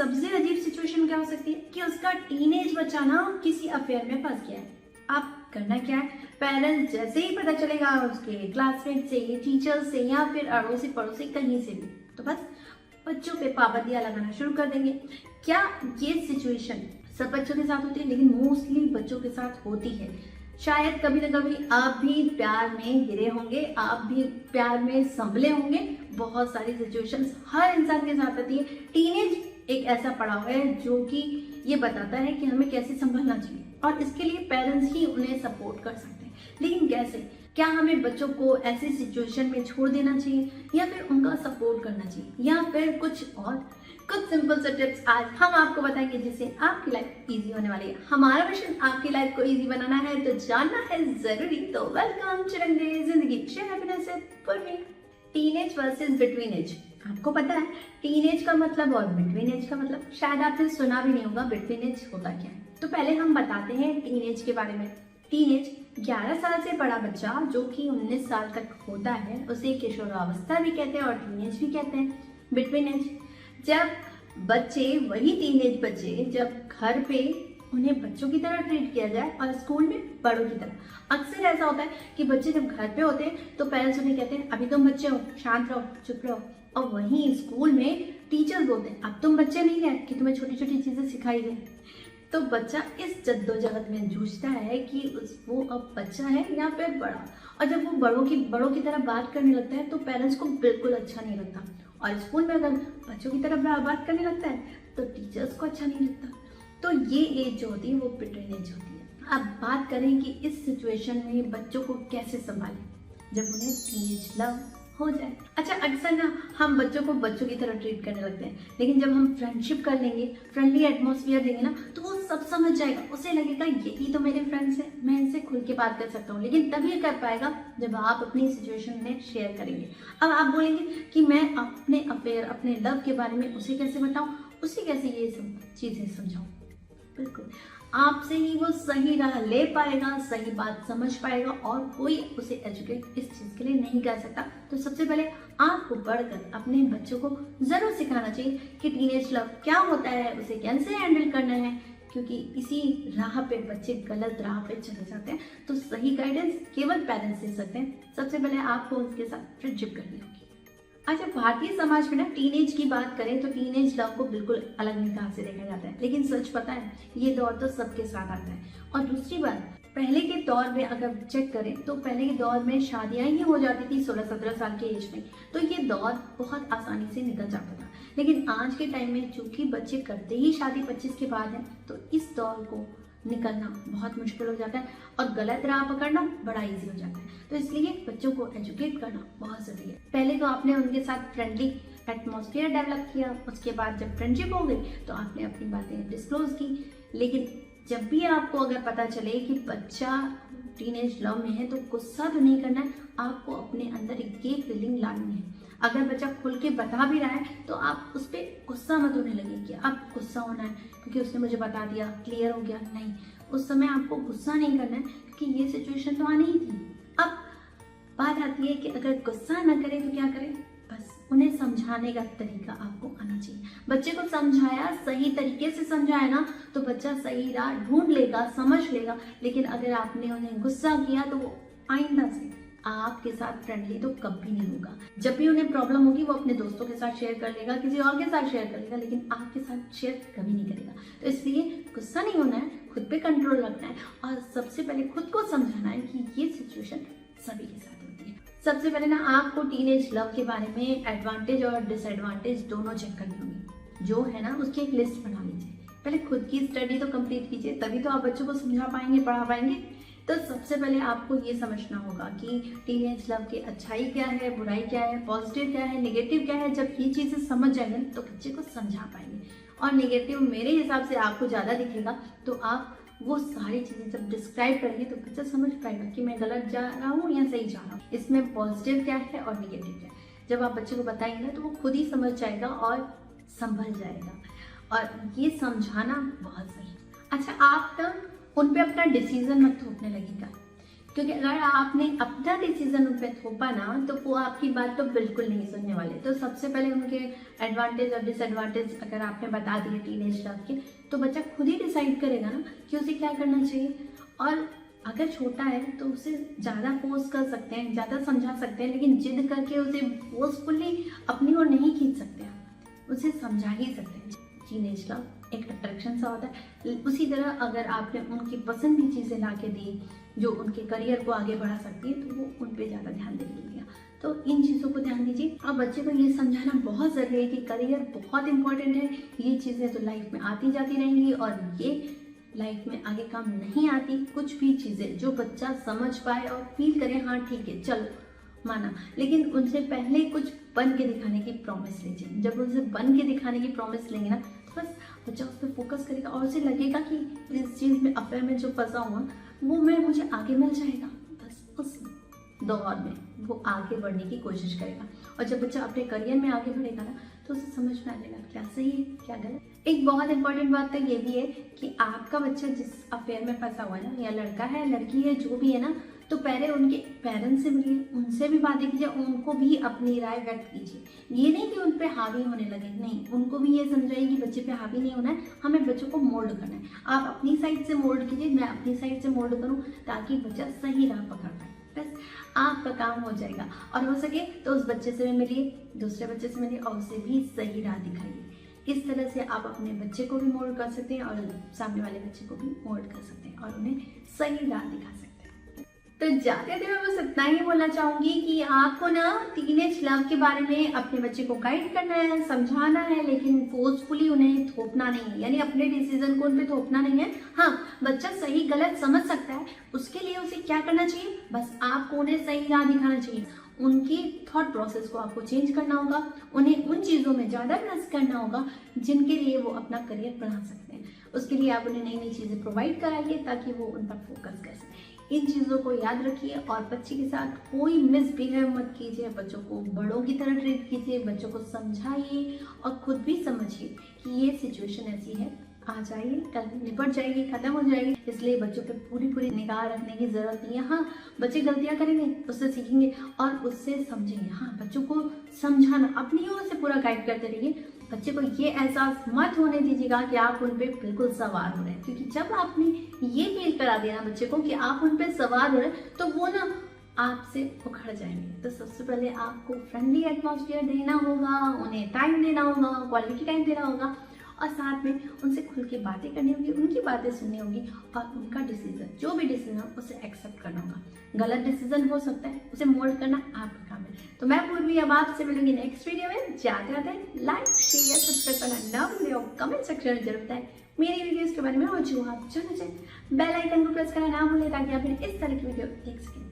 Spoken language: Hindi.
सबसे अजीब सिचुएशन क्या हो सकती है कि उसका टीनेज बच्चा ना किसी अफेयर में फंस गया है। अब करना क्या है, पेरेंट्स जैसे ही पता चलेगा उसके क्लासमेट से, टीचर्स से या फिर अड़ोसी पड़ोसी कहीं से भी, तो बस बच्चों पे पाबंदियां लगाना शुरू कर देंगे। क्या ये सिचुएशन सब बच्चों के साथ होती है? लेकिन मोस्टली बच्चों के साथ होती है। शायद कभी ना कभी आप भी प्यार में गिरे होंगे, आप भी प्यार में संभले होंगे। बहुत सारी सिचुएशंस हर इंसान के साथ आती है। टीनेज एक ऐसा पड़ाव है जो कि ये बताता है कि हमें कैसे संभलना चाहिए, और इसके लिए पेरेंट्स ही उन्हें सपोर्ट कर सकते हैं। लेकिन कैसे? क्या हमें बच्चों को ऐसी सिचुएशन में छोड़ देना चाहिए या फिर उनका सपोर्ट करना चाहिए या फिर कुछ और? कुछ सिंपल से टिप्स आज हम आपको बताएंगे जिससे आपकी लाइफ इजी होने वाली है। हमारा मिशन आपकी लाइफ को इजी बनाना है, तो जानना है जरूरी। तो वेलकम चिरंगे जिंदगी share happiness for me. Teenage versus between age. आपको पता है टीनेज का मतलब और बिटवीन एज का मतलब? शायद आपने सुना भी नहीं होगा बिटवीन एज होता क्या है। तो पहले हम बताते हैं टीनेज के बारे में। टीनेज 11 साल से बड़ा बच्चा जो कि 19 साल तक होता है, उसे किशोरावस्था भी कहते हैं और टीनेज भी कहते हैं। बिटवीन एज, जब बच्चे, वही टीनेज बच्चे, जब घर पे उन्हें बच्चों की तरह ट्रीट किया जाए और स्कूल में बड़ों की तरह। अक्सर ऐसा होता है कि बच्चे जब घर पे होते हैं तो पेरेंट्स उन्हें कहते हैं अभी तुम बच्चे हो, शांत रहो, चुप रहो, और वहीं स्कूल में टीचर्स बोलते हैं अब तुम बच्चे नहीं है कि तुम्हें छोटी छोटी चीजें सिखाई जाए। तो बच्चा इस जद्दोजहद में जूझता है कि वो अब बच्चा है या फिर बड़ा। और जब वो बड़ों की तरह बात करने लगता है तो पेरेंट्स को बिल्कुल अच्छा नहीं लगता, और स्कूल में अगर बच्चों की तरह बात करने लगता है तो टीचर्स को अच्छा नहीं लगता। तो ये एज जो होती है वो बिटवीन एज होती है। अब बात करें कि इस सिचुएशन में बच्चों को कैसे संभालें जब उन्हें टीनेज लव हो जाए। अच्छा, अक्सर ना हम बच्चों को बच्चों की तरह ट्रीट करने लगते हैं, लेकिन जब हम फ्रेंडशिप कर लेंगे, फ्रेंडली एटमॉस्फेयर देंगे ना, तो वो सब समझ जाएगा। उसे लगेगा यही तो मेरे फ्रेंड्स हैं, मैं इनसे खुल के बात कर सकता हूँ। लेकिन तभी कर पाएगा जब आप अपनी सिचुएशन में शेयर करेंगे। अब आप बोलेंगे कि मैं अपने अफेयर, अपने लव के बारे में उसे कैसे बताऊँ, उसे कैसे ये सब चीज़ें समझाऊँ? बिल्कुल आपसे ही वो सही राह ले पाएगा, सही बात समझ पाएगा, और कोई उसे एजुकेट इस चीज़ के लिए नहीं कर सकता। तो सबसे पहले आपको बढ़कर अपने बच्चों को ज़रूर सिखाना चाहिए कि टीनेज लव क्या होता है, उसे कैसे हैंडल करना है, क्योंकि इसी राह पे बच्चे गलत राह पे चले जाते हैं। तो सही गाइडेंस केवल पेरेंट्स दे सकते हैं। सबसे पहले आपको उसके साथ फ्रेंडशिप करनी होगी। अच्छा, भारतीय समाज में ना टीनेज की बात करें तो टीनेज लव को बिल्कुल अलग निगाह से देखा जाता है, लेकिन सच पता है ये दौर तो सबके साथ आता है। और दूसरी बात, पहले के दौर में अगर चेक करें तो पहले के दौर में शादियां ही हो जाती थी 16-17 साल के एज में, तो ये दौर बहुत आसानी से निकल जाता था। लेकिन आज के टाइम में चूंकि बच्चे करते ही शादी 25 के बाद है, तो इस दौर को निकलना बहुत मुश्किल हो जाता है और गलत राह पकड़ना बड़ा इजी हो जाता है। तो इसलिए बच्चों को एजुकेट करना बहुत ज़रूरी है। पहले तो आपने उनके साथ फ्रेंडली एटमॉस्फेयर डेवलप किया, उसके बाद जब फ्रेंडशिप हो गई तो आपने अपनी बातें डिस्क्लोज की। लेकिन जब भी आपको अगर पता चले कि बच्चा टीनेज लव में है तो गुस्सा तो नहीं करना है, आपको अपने अंदर एक ये फीलिंग लानी है। अगर बच्चा खुल के बता भी रहा है तो आप उस पर गुस्सा मत होने लगे कि अब गुस्सा होना है क्योंकि उसने मुझे बता दिया, क्लियर हो गया। नहीं, उस समय आपको गुस्सा नहीं करना है क्योंकि ये सिचुएशन तो आनी ही थी। अब बात आती है कि अगर गुस्सा ना करें तो क्या करें? बस उन्हें समझाने का तरीका आपको आना चाहिए। बच्चे को समझाया, सही तरीके से समझाया ना, तो बच्चा सही राह ढूंढ लेगा, समझ लेगा। लेकिन अगर आपने उन्हें गुस्सा किया तो वो आइंदा से आपके साथ फ्रेंडली तो कभी नहीं होगा। जब भी उन्हें प्रॉब्लम होगी वो अपने दोस्तों के साथ शेयर कर लेगा, किसी और के साथ शेयर कर लेगा, लेकिन आपके साथ शेयर कभी नहीं करेगा। तो इसलिए गुस्सा नहीं होना है, खुद पे कंट्रोल रखना है और सबसे पहले खुद को समझाना है कि ये सिचुएशन सभी के साथ होती है। सबसे पहले ना आपको टीनेज लव के बारे में एडवांटेज और डिसएडवांटेज दोनों चेक करनी होगी। जो है ना उसकी एक लिस्ट बना लीजिए। पहले खुद की स्टडी तो कंप्लीट कीजिए, तभी तो आप बच्चों को समझा पाएंगे, पढ़ा पाएंगे। तो सबसे पहले आपको ये समझना होगा कि टीनेज लव की अच्छाई क्या है, बुराई क्या है, पॉजिटिव क्या है, नेगेटिव क्या है। जब ये चीज़ें समझ जाएंगे तो बच्चे को समझा पाएंगे। और नेगेटिव मेरे हिसाब से आपको ज़्यादा दिखेगा, तो आप वो सारी चीज़ें जब डिस्क्राइब करेंगे तो बच्चा समझ पाएगा कि मैं गलत जा रहा हूँ या सही जा रहा हूँ, इसमें पॉजिटिव क्या है और नेगेटिव क्या है। जब आप बच्चे को बताएंगे ना तो वो खुद ही समझ जाएगा और संभल जाएगा, और ये समझाना बहुत सही। अच्छा, आप ना उन पे अपना डिसीजन मत थोपने लगेगा क्योंकि अगर आपने अपना डिसीजन उन पर थोपा ना तो वो आपकी बात तो बिल्कुल नहीं सुनने वाले। तो सबसे पहले उनके एडवांटेज और डिसएडवांटेज अगर आपने बता दिए टीनेज लव के, तो बच्चा खुद ही डिसाइड करेगा ना कि उसे क्या करना चाहिए। और अगर छोटा है तो उसे ज़्यादा फोर्स कर सकते हैं, ज़्यादा समझा सकते हैं, लेकिन जिद करके उसे फोर्सफुली अपनी ओर नहीं खींच सकते आप, उसे समझा ही सकते हैं। टीनेज लव एक अट्रैक्शन सा होता है। उसी तरह अगर आपने उनकी पसंद की चीज़ें ला के दी जो उनके करियर को आगे बढ़ा सकती है, तो वो उन पे ज़्यादा ध्यान देंगे। तो इन चीज़ों को ध्यान दीजिए। और बच्चे को ये समझाना बहुत ज़रूरी है कि करियर बहुत इंपॉर्टेंट है, ये चीज़ें तो लाइफ में आती जाती रहेंगी और ये लाइफ में आगे काम नहीं आती। कुछ भी चीज़ें जो बच्चा समझ पाए और फील करे, हाँ ठीक है चलो माना, लेकिन उनसे पहले कुछ बन के दिखाने की प्रॉमिस लीजिए। जब उनसे बन के दिखाने की प्रॉमिस लेंगे ना, तो बस बच्चा उस पर फोकस करेगा और उसे लगेगा कि इस चीज़ में, अफेयर में जो फंसा हुआ वो मुझे आगे मिल जाएगा। बस उस दौर में वो आगे बढ़ने की कोशिश करेगा। और जब बच्चा अपने करियर में आगे बढ़ेगा ना, तो उसे समझ में आ जाएगा क्या सही है क्या गलत। एक बहुत इंपॉर्टेंट बात तो ये भी है कि आपका बच्चा जिस अफेयर में फंसा हुआ है ना, या लड़का है लड़की है जो भी है ना, तो पहले उनके पेरेंट्स से मिलिए, उनसे भी बातें कीजिए, उनको भी अपनी राय व्यक्त कीजिए। ये नहीं कि उन पे हावी होने लगे, नहीं, उनको भी ये समझाइए कि बच्चे पे हावी नहीं होना है, हमें बच्चों को मोल्ड करना है। आप अपनी साइड से मोल्ड कीजिए, मैं अपनी साइड से मोल्ड करूँ, ताकि बच्चा सही राह पकड़ पाए। बस आपका काम हो जाएगा। और हो सके तो उस बच्चे से भी मिलिए, दूसरे बच्चे से मिलिए और उसे भी सही राह दिखाइए। इस तरह से आप अपने बच्चे को भी मोल्ड कर सकते हैं और सामने वाले बच्चे को भी मोल्ड कर सकते हैं और उन्हें सही राह दिखा सकते हैं। तो जाते थे मैं बस इतना ही बोलना चाहूंगी कि आपको ना टीनेज लव के बारे में अपने बच्चे को गाइड करना है, समझाना है, लेकिन फोर्सफुली उन्हें थोपना नहीं है, यानी अपने डिसीजन को उन पे थोपना नहीं है। हाँ, बच्चा सही गलत समझ सकता है, उसके लिए उसे क्या करना चाहिए, बस आपको उन्हें सही राह दिखाना चाहिए। उनकी थॉट प्रोसेस को आपको चेंज करना होगा, उन्हें उन चीज़ों में ज़्यादा इन्वेस्ट करना होगा जिनके लिए वो अपना करियर बना सकते हैं। उसके लिए आप उन्हें नई नई चीज़ें प्रोवाइड कराइए ताकि वो उन पर फोकस कर सकें। इन चीज़ों को याद रखिए और बच्चे के साथ कोई मिसबिहेव मत कीजिए। बच्चों को बड़ों की तरह ट्रीट कीजिए, बच्चों को समझाइए और खुद भी समझिए कि ये सिचुएशन ऐसी है, आ जाइए, कल निपट जाएगी, खत्म हो जाएगी। इसलिए बच्चों पे पूरी निगाह रखने की जरूरत नहीं है। हाँ, बच्चे गलतियां करेंगे, उससे सीखेंगे और उससे समझेंगे। हाँ, बच्चों को समझाना, अपनी ओर से पूरा गाइड करते रहिए। बच्चे को ये एहसास मत होने दीजिएगा कि आप उन पे बिल्कुल सवार हो रहे हैं, क्योंकि जब आपने ये फील करा दिया ना बच्चे को कि आप उन पे सवार हो रहे हैं, तो वो ना आपसे उखड़ जाएंगे। तो सबसे पहले आपको फ्रेंडली एटमॉस्फेयर देना होगा, उन्हें टाइम देना होगा, क्वालिटी टाइम देना होगा और साथ में उनसे खुल के बातें करनी होगी, उनकी बातें सुननी होगी और उनका डिसीजन, जो भी डिसीजन हो उसे एक्सेप्ट करना होगा। गलत डिसीजन हो सकता है, उसे मोल्ड करना आपका काम है। तो मैं पूर्वी अब आपसे मिलूंगी नेक्स्ट वीडियो में। जाते जाते लाइक शेयर सब्सक्राइब करना ना भूलिए और कमेंट सेक्शन में जरूर बताएं मेरी वीडियोस के बारे में, और जो आप चाहते बेल आइकन को प्रेस करना ना भूलिए ताकि आप इस तरह की वीडियो देख सकें।